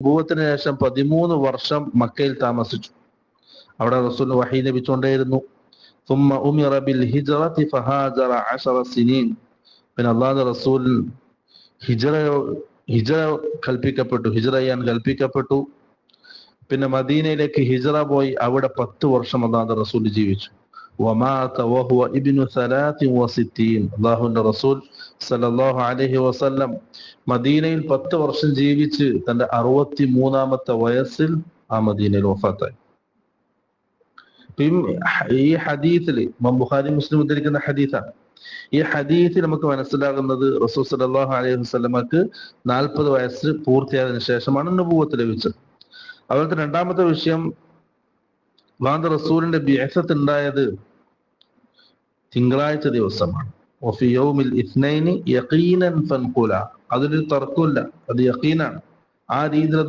നുബുവത്തിന് ശേഷം 13 വർഷം മക്കയിൽ താമസിച്ചു. അവിടെ റസൂൽ വഹീ ലഭിച്ചുകൊണ്ടേയിരുന്നു. ثم أمر بالهجرة فهاجر 10 سنين. പിന്നെ അല്ലാഹുവിന്റെ റസൂൽ ഹിജ്റ കൽപ്പിക്കപ്പെട്ടു, ഹിജ്റ ചെയ്യാൻ കൽപ്പിക്കപ്പെട്ടു. പിന്നെ മദീനയിലേക്ക് ഹിജ്റ പോയി അവിടെ 10 വർഷം അല്ലാഹുവിന്റെ റസൂൽ ജീവിച്ചു. വമാത വഹുവ ഇബ്നു 63. അല്ലാഹുവിന്റെ റസൂൽ സല്ലല്ലാഹു അലൈഹി വസല്ലം മദീനയിൽ 10 വർഷം ജീവിച്ച് തന്റെ 63ാമത്തെ വയസ്സിൽ ആ മദീനയിൽ വഫാത്തായി. ഈ ഹദീസിൽ ഇമാം ബുഖാരി മുസ്ലിം ഉദ്ധരിക്കുന്ന ഹദീസാണ്. ഈ ഹദീസിൽ നമുക്ക് മനസ്സിലാകുന്നത് റസൂൽ സല്ലല്ലാഹു അലൈഹി വസല്ലമക്ക് 40 വയസ്സ് പൂർത്തിയായതിനു ശേഷമാണ് നുബുവത്ത് ലഭിച്ചത്. അതുപോലത്തെ രണ്ടാമത്തെ വിഷയം, അല്ലാഹുവിന്റെ റസൂലിന്റെ ബിഅസത്ത് ഉണ്ടായത് തിങ്കളാഴ്ച ദിവസമാണ്. വഫി യൗമിൽ ഇത്നൈനി യഖീനൻ ഫൻഖുല. അതിലൊരു തർക്കമില്ല, അത് യഖീനാണ്. ആ രീതിയിൽ